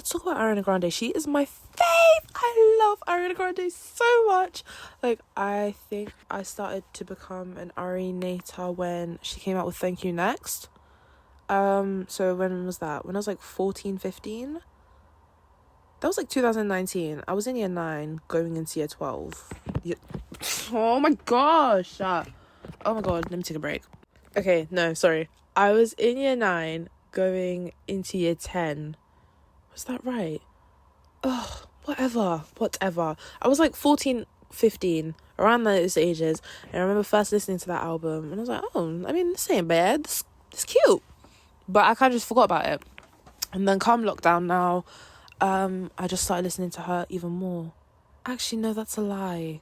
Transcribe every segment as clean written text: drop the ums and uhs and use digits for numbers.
let's talk about Ariana Grande. She is my fave. I love Ariana Grande so much. Like, I think I started to become an Ari-nator when she came out with Thank You Next. So when was that? When I was like 14, 15? That was like 2019. I was in year 9 going into year 12. Oh my gosh. Oh my god, let me take a break. Okay, no, sorry. I was in year 9 going into year 10. Was that right? Oh, whatever. I was like 14, 15, around those ages. And I remember first listening to that album and I was like, oh, I mean, this ain't bad. It's cute. But I kind of just forgot about it. And then come lockdown now, I just started listening to her even more. Actually, no, that's a lie.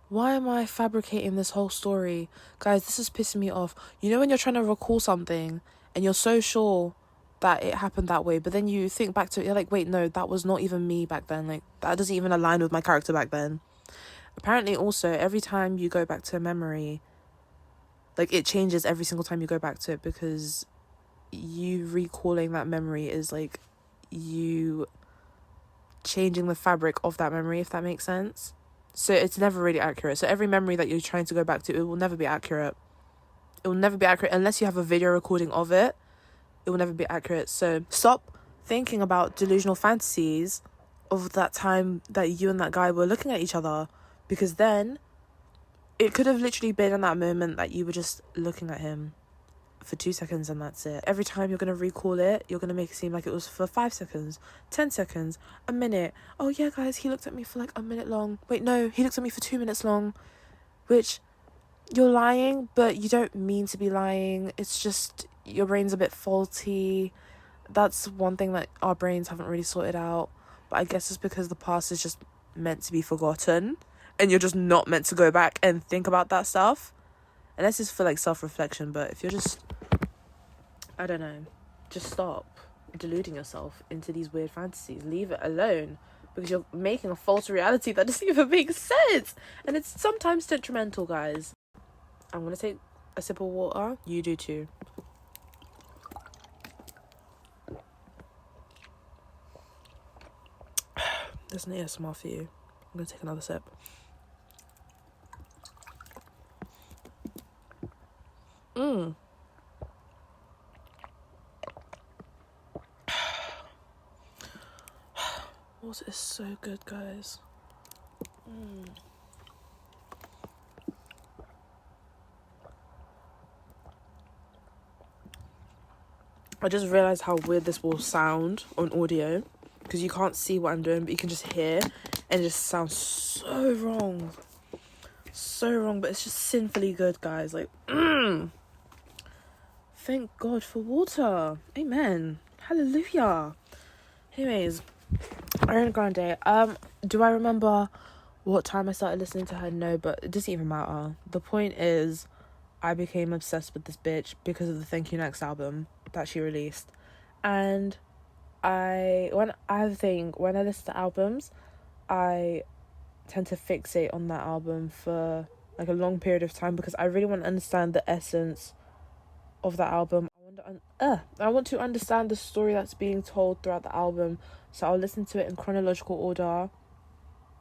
Why am I fabricating this whole story? Guys, this is pissing me off. You know when you're trying to recall something and you're so sure that it happened that way, but then you think back to it, you're like, wait, no, that was not even me back then. Like, that doesn't even align with my character back then. Apparently, also, every time you go back to a memory, like, it changes every single time you go back to it, because you recalling that memory is like you changing the fabric of that memory, if that makes sense. So it's never really accurate. So every memory that you're trying to go back to, it will never be accurate. It will never be accurate unless you have a video recording of it. It will never be accurate. So stop thinking about delusional fantasies of that time that you and that guy were looking at each other, because then it could have literally been in that moment that you were just looking at him for 2 seconds and that's it. Every time you're going to recall it, you're going to make it seem like it was for 5 seconds, 10 seconds, a minute. Oh yeah, guys, he looked at me for like a minute long. Wait, no, he looked at me for 2 minutes long. Which, you're lying, but you don't mean to be lying. It's just your brain's a bit faulty. That's one thing that our brains haven't really sorted out. But I guess it's because the past is just meant to be forgotten and you're just not meant to go back and think about that stuff. Unless it's for like self-reflection, but if you're just, I don't know, just stop deluding yourself into these weird fantasies. Leave it alone, because you're making a false reality that doesn't even make sense. And it's sometimes detrimental, guys. I'm going to take a sip of water. You do too. There's an ASMR for you. I'm going to take another sip. Water is so good, guys. I just realised how weird this will sound on audio, because you can't see what I'm doing, but you can just hear, and it just sounds so wrong. So wrong, but it's just sinfully good, guys. Like, thank God for water. Amen. Hallelujah. Anyways, Ariana Grande. Do I remember what time I started listening to her? No, but it doesn't even matter. The point is, I became obsessed with this bitch because of the Thank You Next album that she released. And when I listen to albums, I tend to fixate on that album for like a long period of time, because I really want to understand the essence of that album. I want to understand the story that's being told throughout the album. So I'll listen to it in chronological order,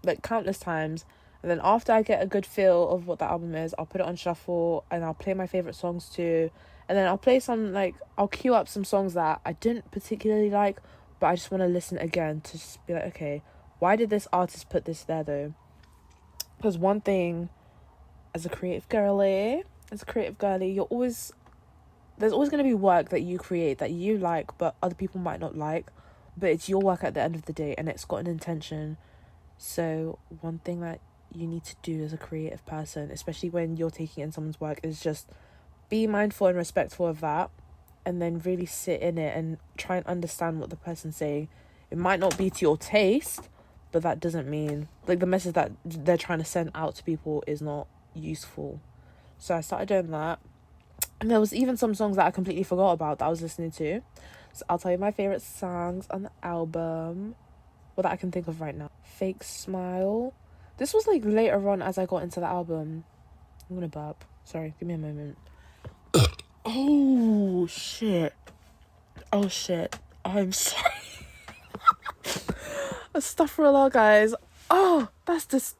like countless times, and then after I get a good feel of what the album is, I'll put it on shuffle and I'll play my favorite songs too. And then I'll play some, like, I'll queue up some songs that I didn't particularly like, but I just want to listen again to just be like, okay, why did this artist put this there though? Because one thing, as a creative girly, there's always going to be work that you create that you like but other people might not like, but it's your work at the end of the day and it's got an intention. So one thing that you need to do as a creative person, especially when you're taking in someone's work, is just be mindful and respectful of that, and then really sit in it and try and understand what the person's saying. It might not be to your taste, but that doesn't mean, like, the message that they're trying to send out to people is not useful. So I started doing that. And there was even some songs that I completely forgot about that I was listening to. So I'll tell you my favourite songs on the album. Well, that I can think of right now. Fake Smile. This was like later on as I got into the album. I'm gonna burp. Sorry, give me a moment. Oh shit. I'm sorry. Astaghfirullah, guys. Oh, that's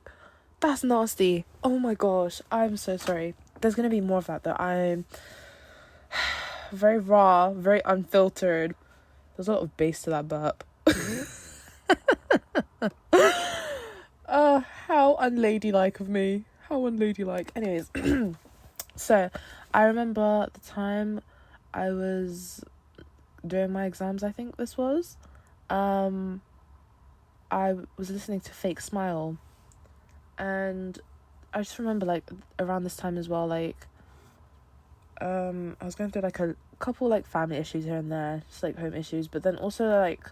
nasty. Oh my gosh, I'm so sorry. There's gonna be more of that though. I'm very raw, very unfiltered. There's a lot of bass to that burp. How unladylike of me. How unladylike. Anyways, so I remember the time I was doing my exams, I think this was. I was listening to Fake Smile, and I just remember like around this time as well, like I was going through like a couple like family issues here and there, just like home issues, but then also like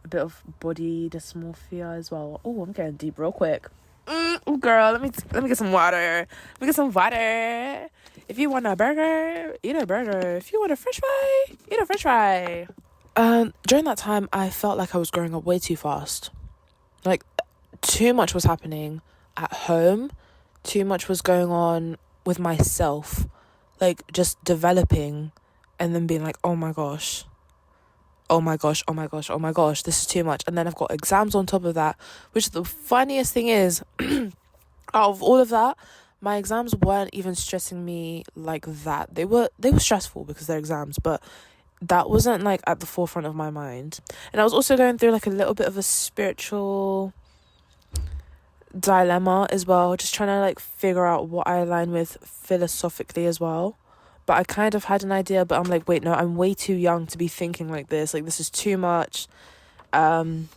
a bit of body dysmorphia as well. Oh, I'm getting deep real quick. Oh, girl, let me get some water. Let me get some water. If you want a burger, eat a burger. If you want a french fry, eat a french fry. During that time, I felt like I was growing up way too fast. Like, too much was happening at home. Too much was going on with myself. Like, just developing and then being like, oh my gosh, this is too much. And then I've got exams on top of that, which the funniest thing is, out of all of that, my exams weren't even stressing me like that. They were stressful because they're exams, but that wasn't like at the forefront of my mind. And I was also going through like a little bit of a spiritual dilemma as well, just trying to like figure out what I align with philosophically as well. But I kind of had an idea, but I'm like, wait, no, I'm way too young to be thinking like this. Like, this is too much. I don't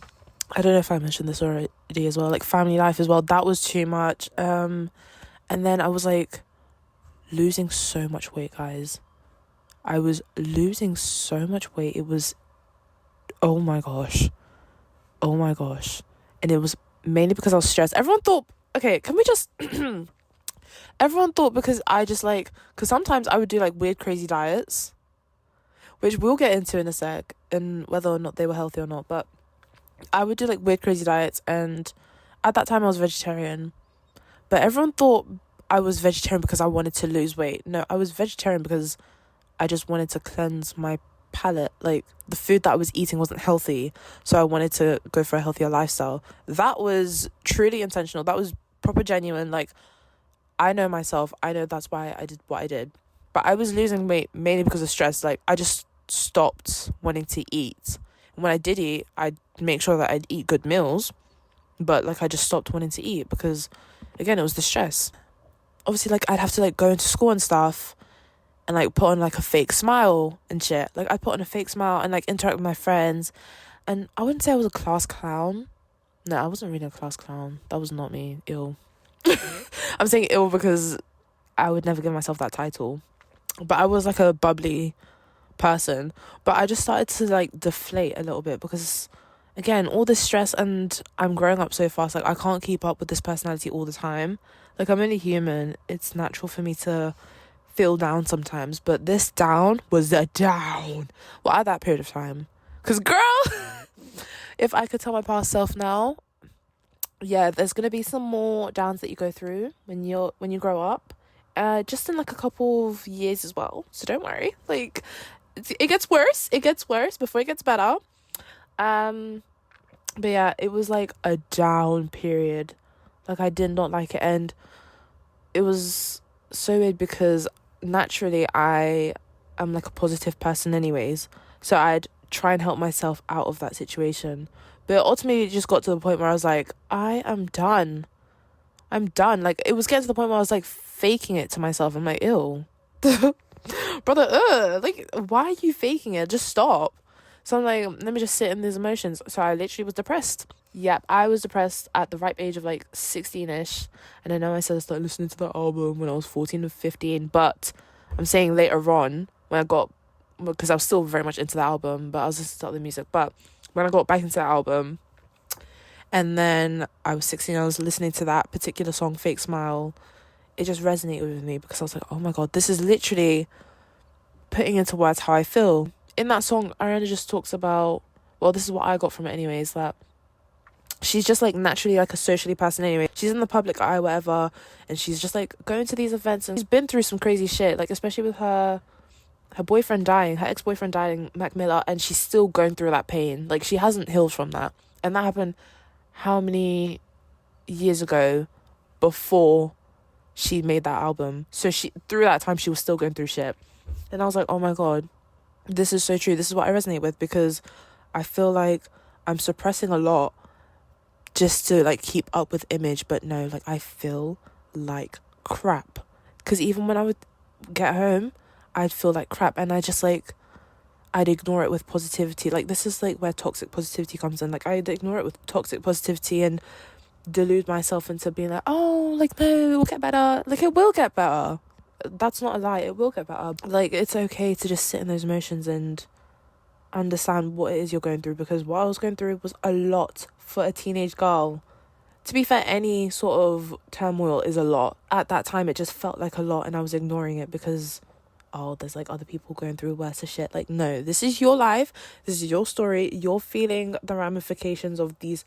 know if I mentioned this already as well. Like, family life as well. That was too much. And then I was like losing so much weight, guys. I was losing so much weight. It was, oh my gosh. And it was mainly because I was stressed. Everyone thought, okay, can we just... Everyone thought because I just like, because sometimes I would do like weird crazy diets, which we'll get into in a sec, and whether or not they were healthy or not, but I would do like weird crazy diets, and at that time I was vegetarian, but everyone thought I was vegetarian because I wanted to lose weight. No, I was vegetarian because I just wanted to cleanse my palate. Like, the food that I was eating wasn't healthy, so I wanted to go for a healthier lifestyle. That was truly intentional. That was proper genuine. Like, I know myself. I know that's why I did what I did. But I was losing weight mainly because of stress. Like, I just stopped wanting to eat. And when I did eat, I'd make sure that I'd eat good meals. But, like, I just stopped wanting to eat because, again, it was the stress. Obviously, like, I'd have to, like, go into school and stuff and, like, put on, like, a fake smile and shit. Like, I'd put on a fake smile and, like, interact with my friends. And I wouldn't say I was a class clown. No, I wasn't really a class clown. That was not me. Ew. I'm saying ill because I would never give myself that title, but I was like a bubbly person. But I just started to like deflate a little bit because, again, all this stress, and I'm growing up so fast. Like, I can't keep up with this personality all the time. Like, I'm only human. It's natural for me to feel down sometimes, but this down was a down. Well, at that period of time, because girl, if I could tell my past self now, yeah, there's gonna be some more downs that you go through when you grow up, just in like a couple of years as well. So don't worry. Like, it gets worse. It gets worse before it gets better. But yeah, it was like a down period. Like, I did not like it, and it was so weird because naturally I am like a positive person anyways. So I'd try and help myself out of that situation. But ultimately, it just got to the point where I was like, I am done. I'm done. Like, it was getting to the point where I was like faking it to myself. I'm like, ew. Brother, like, why are you faking it? Just stop. So I'm like, let me just sit in these emotions. So I literally was depressed. Yep, I was depressed at the ripe age of like 16ish. And I know I said I started listening to that album when I was 14 or 15. But I'm saying later on, when I got, because I was still very much into the album, but I was listening to other music. But when I got back into that album, and then I was 16, I was listening to that particular song, Fake Smile, it just resonated with me because I was like, oh my God, this is literally putting into words how I feel. In that song, Ariana just talks about, well, this is what I got from it anyways, that she's just like naturally like a socially person anyway. She's in the public eye, whatever, and she's just like going to these events, and she's been through some crazy shit, like especially with her boyfriend dying, her ex-boyfriend dying, Mac Miller, and she's still going through that pain. Like, she hasn't healed from that. And that happened how many years ago before she made that album? So through that time, she was still going through shit. And I was like, oh my God, this is so true. This is what I resonate with, because I feel like I'm suppressing a lot just to like keep up with image. But no, like I feel like crap. Because even when I would get home, I'd feel like crap. And I just like, I'd ignore it with positivity. Like, this is like where toxic positivity comes in. Like, I'd ignore it with toxic positivity and delude myself into being like, oh, like, no, it will get better. Like, it will get better. That's not a lie. It will get better. Like, it's okay to just sit in those emotions and understand what it is you're going through, because what I was going through was a lot for a teenage girl. To be fair, any sort of turmoil is a lot. At that time, it just felt like a lot, and I was ignoring it because, oh, there's like other people going through worse shit. Like, no, this is your life. This is your story. You're feeling the ramifications of these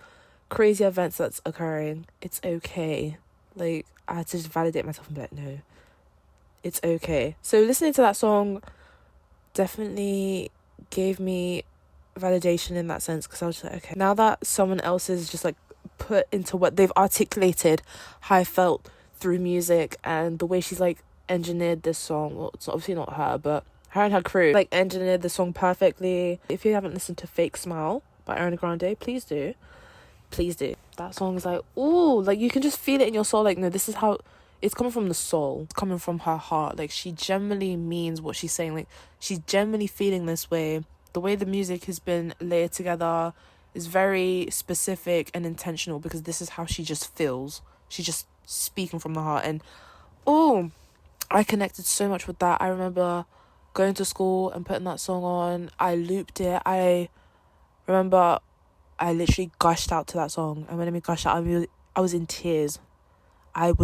crazy events that's occurring. It's okay. Like, I had to just validate myself and be like, no, it's okay. So listening to that song definitely gave me validation in that sense, because I was just like, okay, now that someone else is just like put into what they've articulated how I felt through music, and the way she's like engineered this song, well, it's obviously not her, but her and her crew like engineered the song perfectly. If you haven't listened to Fake Smile by Ariana Grande, please do. That song is like, ooh, like you can just feel it in your soul. Like, no, this is how it's coming from the soul. It's coming from her heart. Like, she genuinely means what she's saying. Like, she's genuinely feeling this way. The way the music has been layered together is very specific and intentional, because this is how she just feels. She's just speaking from the heart. And oh, I connected so much with that. I remember going to school and putting that song on. I looped it. I remember I literally gushed out to that song. And when I mean gushed out, I was in tears. And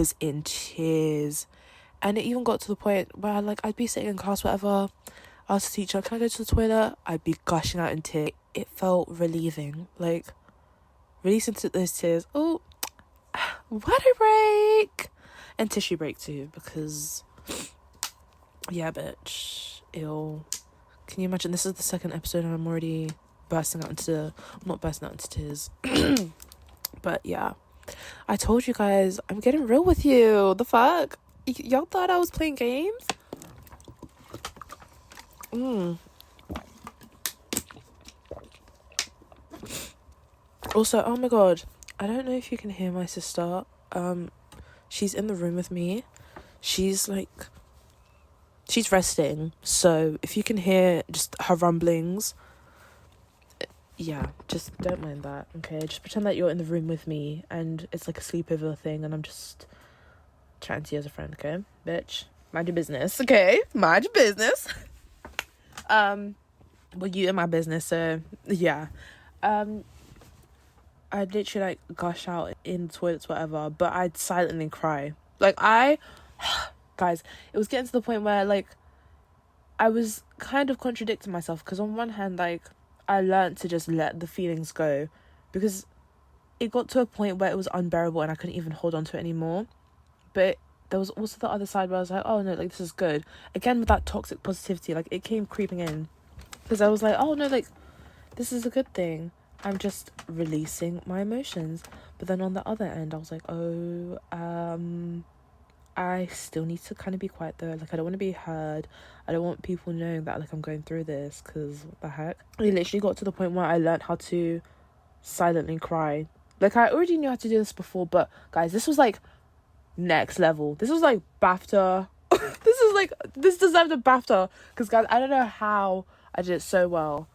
it even got to the point where I'd be sitting in class, whatever, ask the teacher, can I go to the toilet? I'd be gushing out in tears. It felt relieving. Like, releasing those tears. Oh, water break. And tissue break too, because yeah, bitch. Ew. Can you imagine? This is the second episode and I'm already not bursting out into tears. But yeah. I told you guys, I'm getting real with you. The fuck? Y'all thought I was playing games? Also, oh my God, I don't know if you can hear my sister. She's in the room with me. She's resting. So if you can hear just her rumblings, yeah, just don't mind that, okay? Just pretend that you're in the room with me and it's like a sleepover thing and I'm just chatting to you as a friend, okay? Bitch, mind your business, okay? Mind your business. Well, you in my business, so yeah. I'd literally gush out in the toilets, whatever, but I'd silently cry. Guys, it was getting to the point where I was kind of contradicting myself, because on one hand, I learned to just let the feelings go, because it got to a point where it was unbearable and I couldn't even hold on to it anymore. But there was also the other side where I was like, oh no, this is good. Again, with that toxic positivity, it came creeping in, because I was like, oh no, this is a good thing. I'm just releasing my emotions. But then on the other end, I was like, oh, I still need to kind of be quiet though. I don't want to be heard. I don't want people knowing that I'm going through this, because what the heck. It literally got to the point where I learned how to silently cry. I already knew how to do this before, but guys, this was next level. This was BAFTA. This deserved a BAFTA, because guys, I don't know how I did it so well.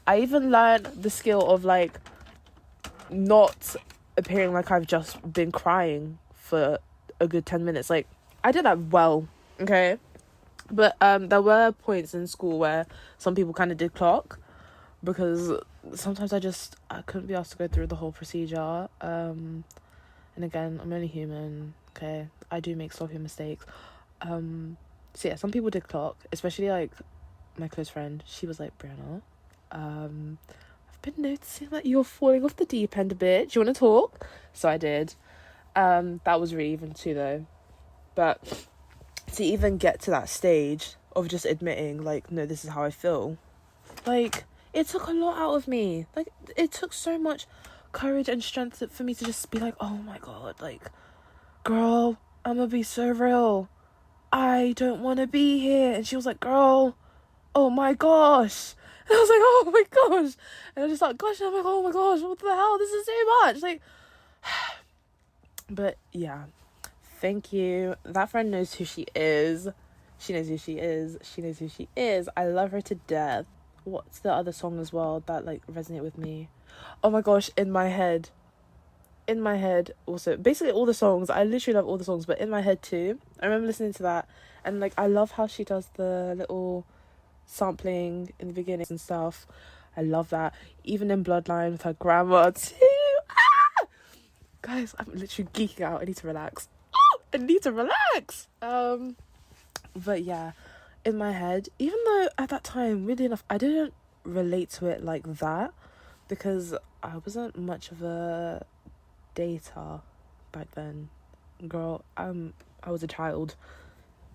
I even learned the skill of not appearing like I've just been crying for a good 10 minutes. I did that well, okay? But there were points in school where some people kind of did clock, because sometimes I couldn't be asked to go through the whole procedure. And again, I'm only human, okay? I do make sloppy mistakes. So yeah, some people did clock, especially my close friend. She was like, Brianna, I've been noticing that you're falling off the deep end a bit. Do you want to talk? So I did. That was really even too though. But to even get to that stage of just admitting no, this is how I feel, it took a lot out of me. It took so much courage and strength for me to just be like, oh my god, like, girl, I'm gonna be so real. I don't want to be here. And she was like, girl, oh my gosh. And I was like, oh my gosh. And I just thought, gosh, I'm like, oh my gosh, what the hell? This is too much. Like, but yeah, thank you. That friend knows who she is. She knows who she is. She knows who she is. I love her to death. What's the other song as well that like resonate with me? Oh my gosh, In My Head also. Basically all the songs, I literally love all the songs, but In My Head too. I remember listening to that, and like I love how she does the little sampling in the beginning and stuff. I love that. Even in Bloodline with her grandma too. Guys, I'm literally geeking out. I need to relax. But yeah, In My Head, even though at that time, weirdly enough, I didn't relate to it like that, because I wasn't much of a dater back then. Girl, I was a child.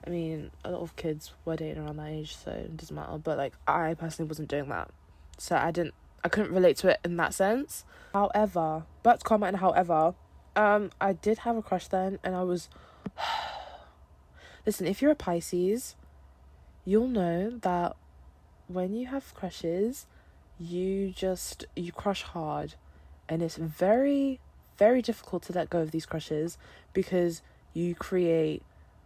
I mean, a lot of kids were dating around that age, so it doesn't matter. But like, I personally wasn't doing that, so I couldn't relate to it in that sense. However, I did have a crush then, and I was listen, if you're a Pisces, you'll know that when you have crushes, you crush hard, and it's very, very difficult to let go of these crushes, because you create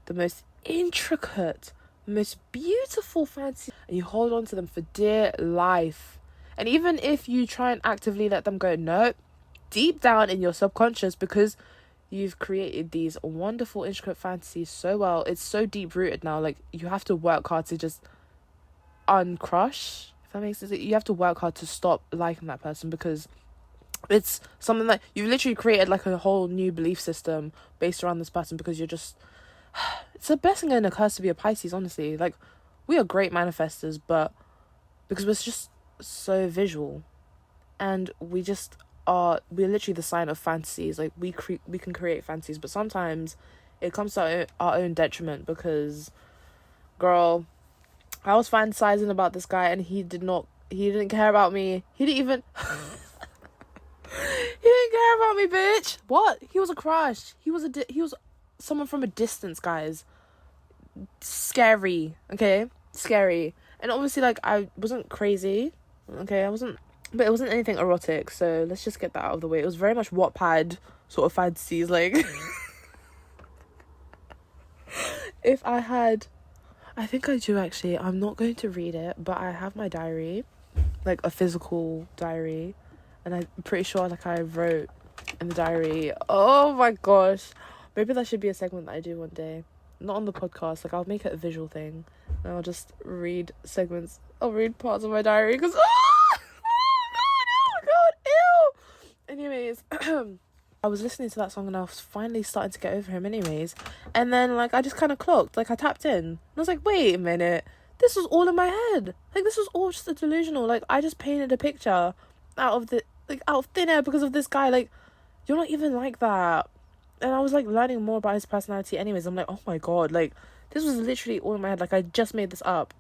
the most intricate, most beautiful fantasy, and you hold on to them for dear life. And even if you try and actively let them go, no, deep down in your subconscious, because you've created these wonderful intricate fantasies so well, it's so deep rooted now, like you have to work hard to just uncrush, if that makes sense. You have to work hard to stop liking that person, because it's something that you've literally created like a whole new belief system based around this person, because you're just it's a blessing and a curse to be a Pisces, honestly. Like, we are great manifestors, but because we're just so visual, and we're literally the sign of fantasies. Like, we can create fantasies, but sometimes it comes to our own detriment, because girl, I was fantasizing about this guy, and he didn't care about me. He didn't even he didn't care about me, bitch. What? He was a crush. He was someone from a distance, guys. Scary, okay? Scary. And obviously, like, I wasn't crazy, okay? But it wasn't anything erotic, so let's just get that out of the way. It was very much Wattpad sort of fantasies, like. I think I do actually. I'm not going to read it, but I have my diary, like a physical diary, and I'm pretty sure like I wrote in the diary. Oh my gosh, maybe that should be a segment that I do one day, not on the podcast. Like, I'll make it a visual thing, and I'll just read segments. I'll read parts of my diary, because oh god, ew. Anyways, I was listening to that song, and I was finally starting to get over him anyways. And then, like, I just kind of clocked. Like, I tapped in. And I was like, wait a minute. This was all in my head. Like, this was all just a delusional. Like, I just painted a picture out of thin air because of this guy. Like, you're not even like that. And I was, like, learning more about his personality anyways. I'm like, oh my god. Like, this was literally all in my head. Like, I just made this up.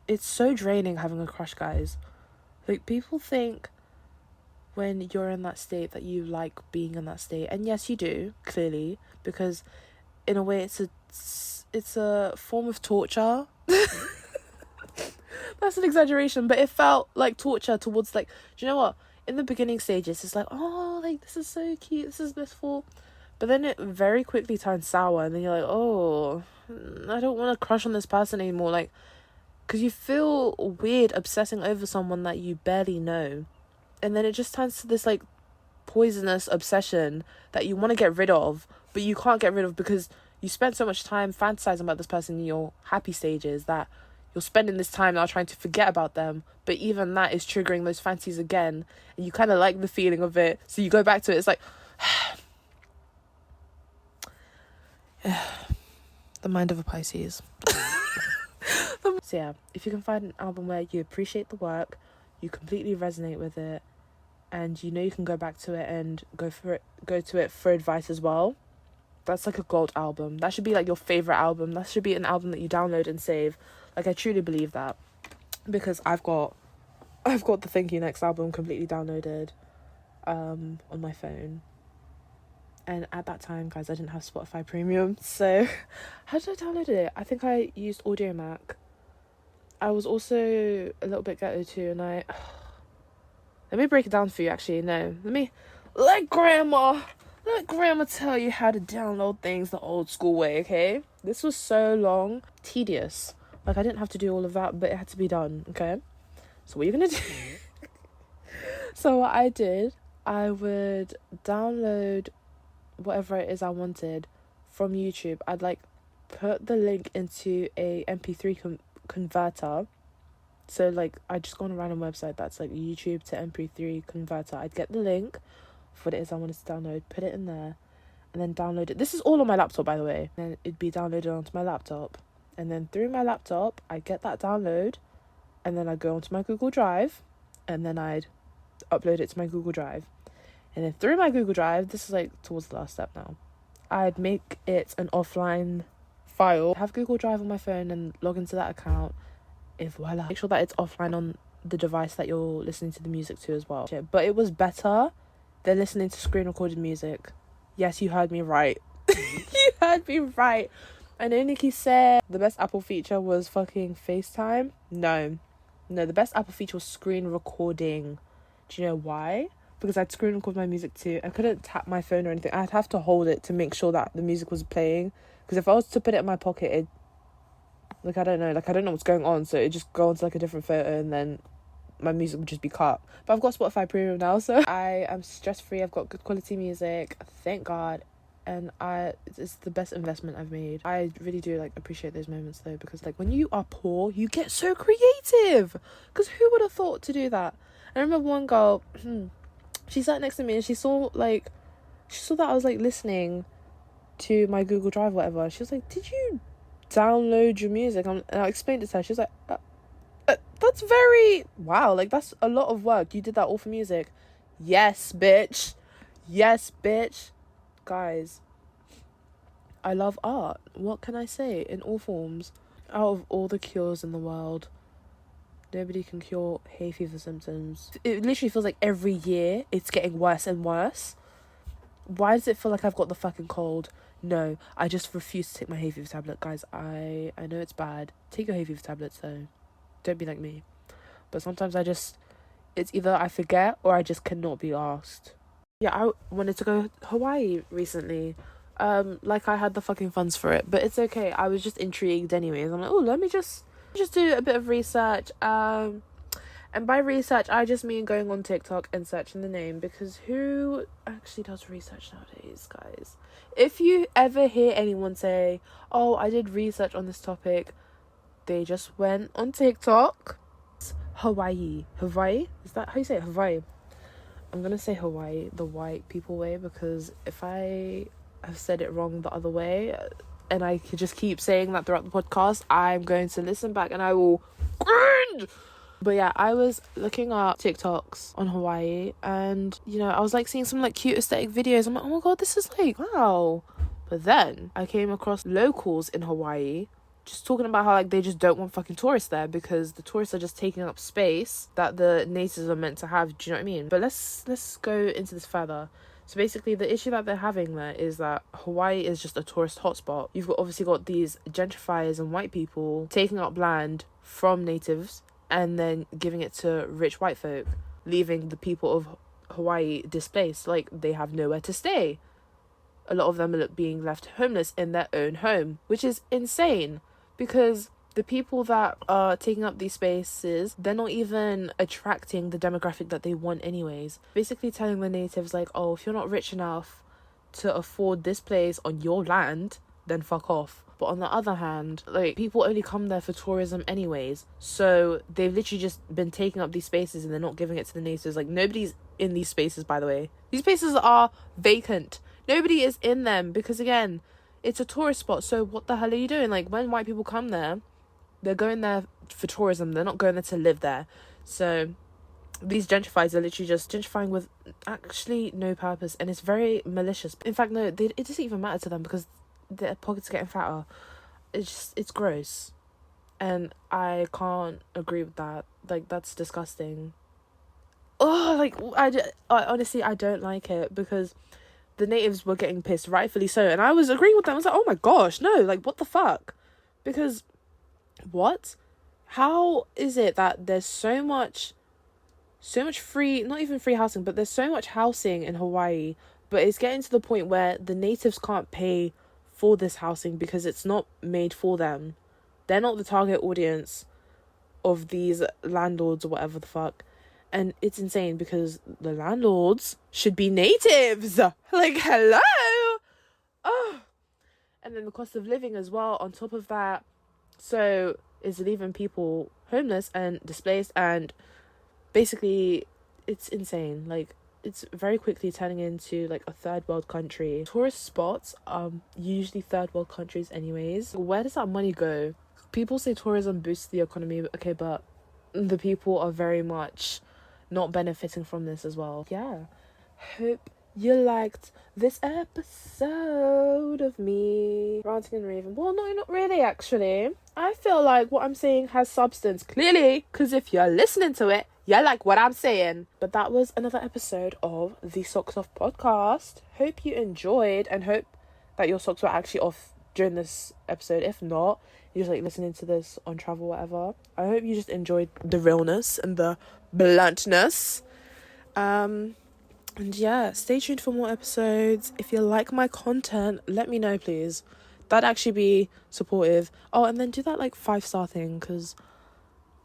It's so draining having a crush, guys. Like, people think when you're in that state that you like being in that state, and yes, you do, clearly, because in a way it's a form of torture. That's an exaggeration, but it felt like torture towards, like, do you know what, in the beginning stages it's like, oh, like, this is so cute, this is blissful, but then it very quickly turns sour, and then you're like, oh, I don't want to crush on this person anymore, like, because you feel weird obsessing over someone that you barely know. And then it just turns to this, like, poisonous obsession that you want to get rid of, but you can't get rid of because you spent so much time fantasizing about this person in your happy stages that you're spending this time now trying to forget about them. But even that is triggering those fantasies again. And you kind of like the feeling of it. So you go back to it. It's like, the mind of a Pisces. So yeah, if you can find an album where you appreciate the work, you completely resonate with it, and you know you can go back to it and go to it for advice as well, that's like a gold album. That should be like your favorite album. That should be an album that you download and save. Like, I truly believe that, because I've got the Thank You Next album completely downloaded, on my phone. And at that time, guys, I didn't have Spotify Premium. So how did I download it? I think I used Audiomack. I was also a little bit ghetto too, and let me break it down for you, actually. No, let grandma tell you how to download things the old school way, okay? This was so long, tedious. Like, I didn't have to do all of that, but it had to be done, okay? So what are you gonna do? So what I did, I would download whatever it is I wanted from YouTube. I'd like put the link into a MP3 converter. So like I just go on a random website that's like YouTube to MP3 converter. I'd get the link for what it is I wanted to download, put it in there, and then download it. This is all on my laptop, by the way. And it'd be downloaded onto my laptop, and then through my laptop I get that download, and then I go onto my Google Drive, and then I'd upload it to my Google Drive. And then through my Google Drive, this is like towards the last step now, I'd make it an offline file, have Google Drive on my phone and log into that account. And voila, make sure that it's offline on the device that you're listening to the music to as well. But it was better than listening to screen recorded music. Yes, you heard me right. You heard me right. I know Nikki said the best Apple feature was fucking FaceTime. No, the best Apple feature was screen recording. Do you know why? Because I'd screen record my music too. I couldn't tap my phone or anything. I'd have to hold it to make sure that the music was playing. Because if I was to put it in my pocket, I don't know what's going on. So it'd just go onto like a different photo and then my music would just be cut. But I've got Spotify Premium now, so I am stress-free. I've got good quality music, thank God. And it's the best investment I've made. I really do like appreciate those moments though, because like when you are poor, you get so creative. Because who would have thought to do that? I remember one girl, she sat next to me and she saw that I was like listening to my Google Drive, whatever. She was like, "Did you download your music?" And I explained it to her. She was like, "That's very wow. Like that's a lot of work. You did that all for music." Yes, bitch. Yes, bitch. Guys, I love art. What can I say? In all forms. Out of all the cures in the world, nobody can cure hay fever symptoms. It literally feels like every year it's getting worse and worse. Why does it feel like I've got the fucking cold? No, I just refuse to take my hay fever tablet. Guys, I know it's bad. Take your hay fever tablets though. Don't be like me. But sometimes it's either I forget or I just cannot be asked. Yeah, I wanted to go Hawaii recently. Like I had the fucking funds for it. But it's okay. I was just intrigued anyways. I'm like, oh, let me just do a bit of research. And by research, I just mean going on TikTok and searching the name, because who actually does research nowadays, guys? If you ever hear anyone say, "Oh, I did research on this topic," they just went on TikTok. Hawaii. Is that how you say it? Hawaii. I'm gonna say Hawaii the white people way, because if I have said it wrong the other way, and I could just keep saying that throughout the podcast, I'm going to listen back and I will cringe. But yeah, I was looking up TikToks on Hawaii, and I was like seeing some like cute aesthetic videos. I'm like, oh my god, this is like wow. But then I came across locals in Hawaii just talking about how like they just don't want fucking tourists there, because the tourists are just taking up space that the natives are meant to have. Do you know what I mean? But let's go into this further. So basically the issue that they're having there is that Hawaii is just a tourist hotspot. You've obviously got these gentrifiers and white people taking up land from natives and then giving it to rich white folk, leaving the people of Hawaii displaced. Like, they have nowhere to stay. A lot of them are being left homeless in their own home, which is insane, because the people that are taking up these spaces, they're not even attracting the demographic that they want anyways. Basically telling the natives like, oh, if you're not rich enough to afford this place on your land, then fuck off. But on the other hand, like, people only come there for tourism anyways, so they've literally just been taking up these spaces and they're not giving it to the natives. Like, nobody's in these spaces, by the way. These spaces are vacant. Nobody is in them, because again, it's a tourist spot. So what the hell are you doing? Like, when white people come there, they're going there for tourism. They're not going there to live there. So these gentrifiers are literally just gentrifying with actually no purpose, and it's very malicious. In fact, no, it doesn't even matter to them, because their pockets are getting fatter. It's gross, and I can't agree with that. Like, that's disgusting. honestly, I don't like it because the natives were getting pissed, rightfully so, and I was agreeing with them. I was like, oh my gosh, no, like, what the fuck? Because what? How is it that there's so much free, not even free housing, but there's so much housing in Hawaii, but it's getting to the point where the natives can't pay for this housing because it's not made for them. They're not the target audience of these landlords or whatever the fuck. And it's insane because the landlords should be natives. Like, hello. Oh. And then the cost of living as well on top of that. So is leaving people homeless and displaced, and basically it's insane. Like, it's very quickly turning into like a third world country. Tourist spots are usually third world countries anyways. Where does that money go? People say tourism boosts the economy, okay, but the people are very much not benefiting from this as well. Yeah, hope you liked this episode of me ranting and raving. Well, no, not really, actually. I feel like what I'm saying has substance, clearly, because if you're listening to it, you like what I'm saying. But that was another episode of the Socks Off podcast. Hope you enjoyed, and hope that your socks were actually off during this episode. If not, you're just like listening to this on travel, whatever. I hope you just enjoyed the realness and the bluntness. And yeah, stay tuned for more episodes. If you like my content, let me know, please. That'd actually be supportive. Oh, and then do that like 5-star thing, because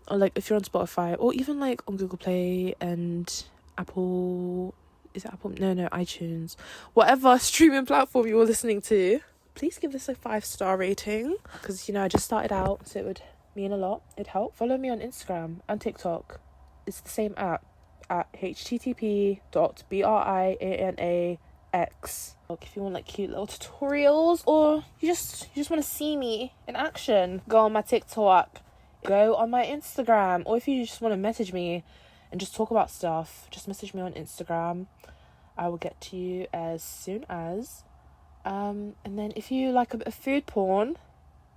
or like if you're on Spotify or even like on Google Play and Apple, is it Apple? No, iTunes, whatever streaming platform you're listening to, please give this a 5-star rating, because I just started out, so it would mean a lot. It'd help. Follow me on Instagram and TikTok. It's the same app, at http://brianax. Like, if you want like cute little tutorials, or you just want to see me in action, go on my TikTok, go on my Instagram, or if you just want to message me and just talk about stuff, just message me on Instagram. I will get to you as soon as. And then if you like a bit of food porn,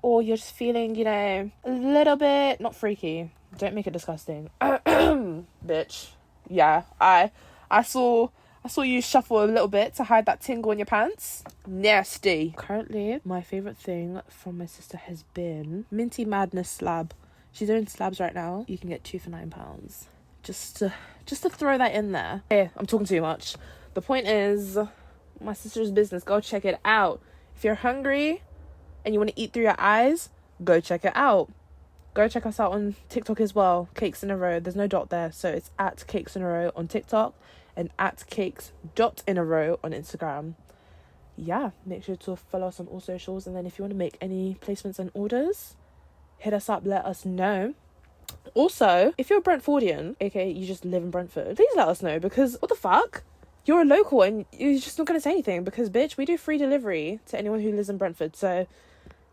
or you're just feeling, a little bit not freaky, don't make it disgusting. Bitch. Yeah, I saw you shuffle a little bit to hide that tingle in your pants. Nasty. Currently, my favourite thing from my sister has been Minty Madness slab. She's doing slabs right now. You can get 2 for £9. Just to throw that in there. Hey, I'm talking too much. The point is, my sister's business. Go check it out. If you're hungry and you want to eat through your eyes, go check it out. Go check us out on TikTok as well. Cakes in a Row. There's no dot there, so it's at Cakes in a Row on TikTok and at cakes.in-a-row on Instagram. Yeah, make sure to follow us on all socials. And then if you want to make any placements and orders, hit us up, let us know. Also, if you're a Brentfordian, aka you just live in Brentford, please let us know, because what the fuck? You're a local and you're just not going to say anything, because bitch, we do free delivery to anyone who lives in Brentford. So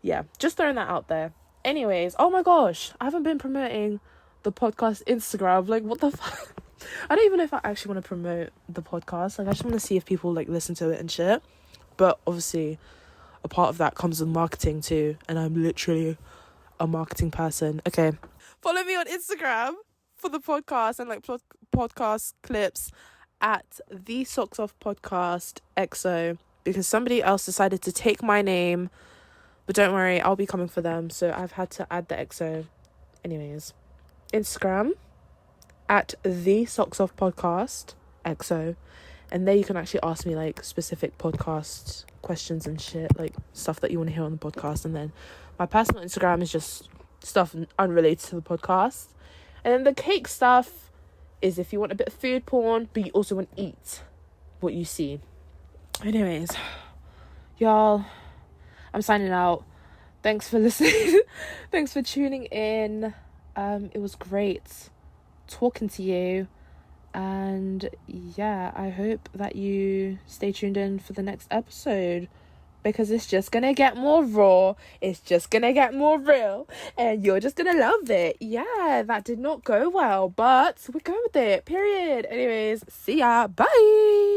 yeah, just throwing that out there. Anyways, oh my gosh, I haven't been promoting the podcast Instagram. Like, what the fuck? I don't even know if I actually want to promote the podcast. Like, I just want to see if people like listen to it and shit. But obviously, a part of that comes with marketing too, and I'm literally a marketing person. Okay, follow me on Instagram for the podcast and like podcast clips at the Socks Off Podcast XO, because somebody else decided to take my name. But don't worry, I'll be coming for them. So I've had to add the XO. Anyways, Instagram at the Socks Off Podcast XO. And there you can actually ask me like specific podcast questions and shit, like stuff that you want to hear on the podcast. And then my personal Instagram is just stuff unrelated to the podcast. And then the cake stuff is if you want a bit of food porn, but you also want to eat what you see. Anyways, y'all, I'm signing out. Thanks for listening. Thanks for tuning in. It was great talking to you. And yeah, I hope that you stay tuned in for the next episode, because it's just gonna get more raw. It's just gonna get more real. And you're just gonna love it. Yeah, that did not go well, but we're going with it. Period. Anyways, see ya. Bye.